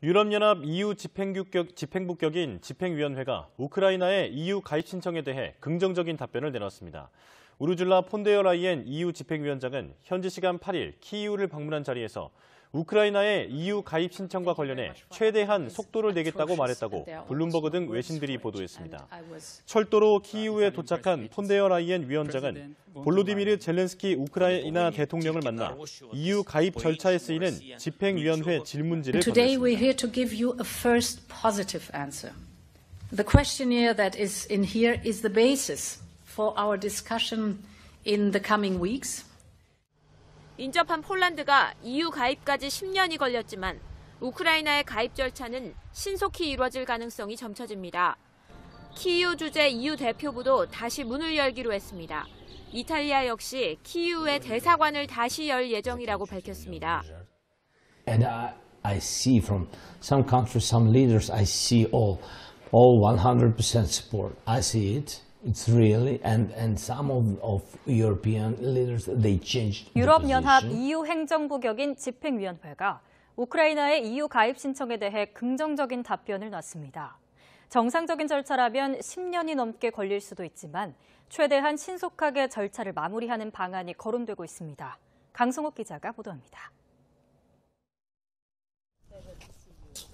유럽연합 EU 집행부격인 집행위원회가 우크라이나의 EU 가입 신청에 대해 긍정적인 답변을 내놨습니다. 우르줄라 폰데어 라이엔 EU 집행위원장은 현지 시간 8일 키이우를 방문한 자리에서 우크라이나의 EU 가입 신청과 관련해 최대한 속도를 내겠다고 말했다고 블룸버그 등 외신들이 보도했습니다. 철도로 키이우에 도착한 폰데어 라이엔 위원장은 볼로디미르 젤렌스키 우크라이나 대통령을 만나 EU 가입 절차에 쓰이는 집행위원회 질문지를 건넸습니다. Today we're here to give you a first positive answer. The questionnaire that is in here is the basis for our discussion in the coming weeks. 인접한 폴란드가 EU 가입까지 10년이 걸렸지만 우크라이나의 가입 절차는 신속히 이루어질 가능성이 점쳐집니다. 키이우 주재 EU 대표부도 다시 문을 열기로 했습니다. 이탈리아 역시 키이우의 대사관을 다시 열 예정이라고 밝혔습니다. And I see from some countries, some leaders, I see all 100% support. I see it. It's really and some of European leaders they changed. 유럽연합 EU 행정부격인 집행위원회가 우크라이나의 EU 가입 신청에 대해 긍정적인 답변을 놨습니다. 정상적인 절차라면 10년이 넘게 걸릴 수도 있지만 최대한 신속하게 절차를 마무리하는 방안이 거론되고 있습니다. 강성욱 기자가 보도합니다.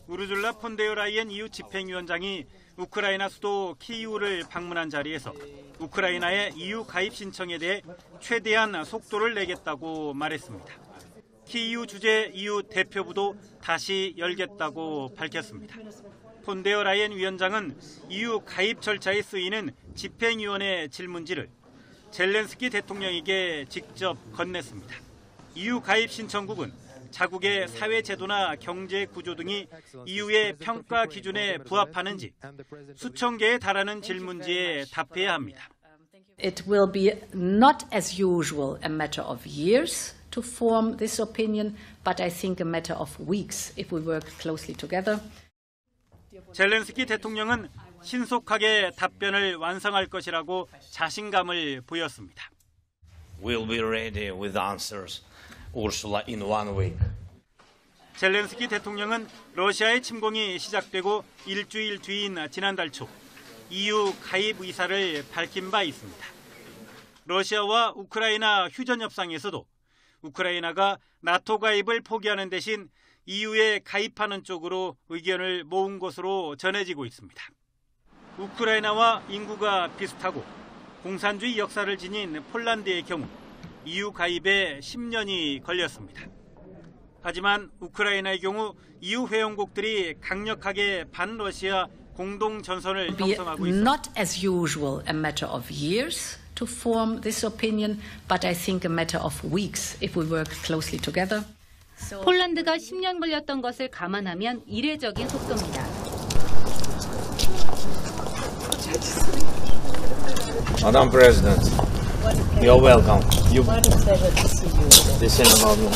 우르줄라 폰데어 라이엔 EU 집행위원장이 우크라이나 수도 키이우를 방문한 자리에서 우크라이나의 EU 가입 신청에 대해 최대한 속도를 내겠다고 말했습니다. 키이우 주재 EU 대표부도 다시 열겠다고 밝혔습니다. 폰데어 라이엔 위원장은 EU 가입 절차에 쓰이는 집행위원회 질문지를 젤렌스키 대통령에게 직접 건넸습니다. EU 가입 신청국은 자국의 사회 제도나 경제 구조 등이 EU의 평가 기준에 부합하는지 수천 개에 달하는 질문지에 답해야 합니다. It will be not as usual a matter of years to form this opinion, but I think a matter of weeks if we work closely together. 젤렌스키 대통령은 신속하게 답변을 완성할 것이라고 자신감을 보였습니다. We'll be ready with answers. Ursula in 1 week. 젤렌스키 대통령은 러시아의 침공이 시작되고 일주일 뒤인 지난달 초 EU 가입 의사를 밝힌 바 있습니다. 러시아와 우크라이나 휴전 협상에서도 우크라이나가 나토 가입을 포기하는 대신 EU에 가입하는 쪽으로 의견을 모은 것으로 전해지고 있습니다. 우크라이나와 인구가 비슷하고 공산주의 역사를 지닌 폴란드의 경우 EU 가입에 10년이 걸렸습니다. 하지만 우크라이나의 경우 EU 회원국들이 강력하게 반러시아 공동 전선을 형성하고 있습니다. Not as usual a matter of years to form this opinion, but I think a matter of weeks if we work closely together. 폴란드가 10년 걸렸던 것을 감안하면 이례적인 속도입니다. Madam President, you're welcome. What a pleasure to see you. Listen about me.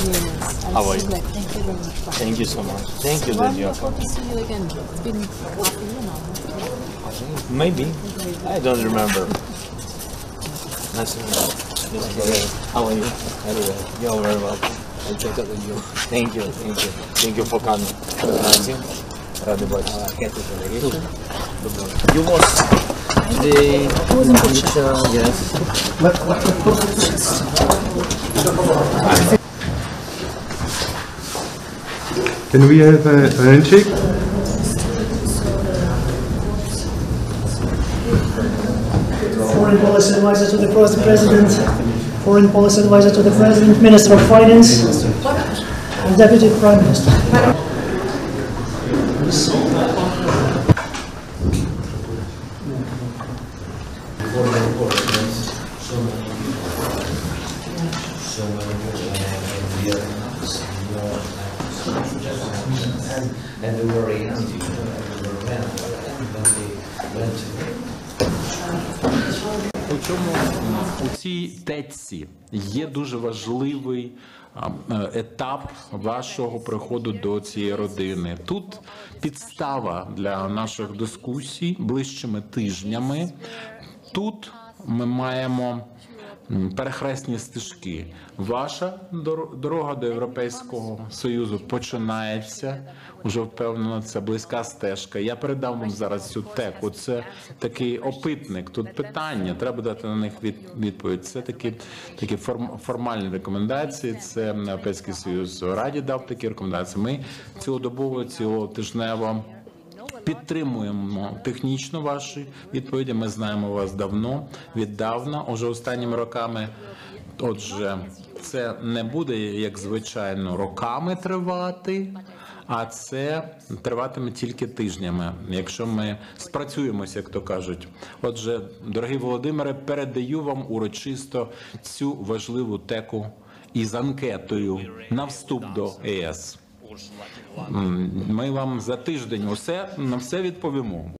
How are you? Thank you very much. Thank you so much. Thank you that you're Wonderful to see you again. It's been half a year now. Maybe. I don't remember. Nice to meet you. How are you? Anyway, you're very welcome. I'll check out with you. Thank you. Thank you. Thank you for coming. Thank you. You was the yes. Can we have a handshake? Foreign Policy Advisor to the President, Foreign Policy Advisor to the President, Minister of Finance, and Deputy Prime Minister. У цій течці є дуже важливий етап вашого приходу до цієї родини. Тут підстава для наших дискусій ближчими тижнями. Тут ми маємо перехресні стежки. Ваша дорога до Європейського Союзу починається, вже впевнено, це близька стежка. Я передам вам зараз цю теку. Це такий опитник, тут питання, треба дати на них відповідь. Це такі формальні рекомендації, це Європейський Союз Раді дав такі рекомендації. Ми цілодобово, цілотижнево підтримуємо технічно ваші відповіді. Ми знаємо вас віддавна, уже останніми роками. Отже, це не буде, як звичайно, роками тривати, а це триватиме тільки тижнями, якщо ми спрацюємося, як то кажуть. Отже, дорогий Володимире, передаю вам урочисто цю важливу теку із анкетою на вступ до ЄС. Ми вам за тиждень на все відповімо.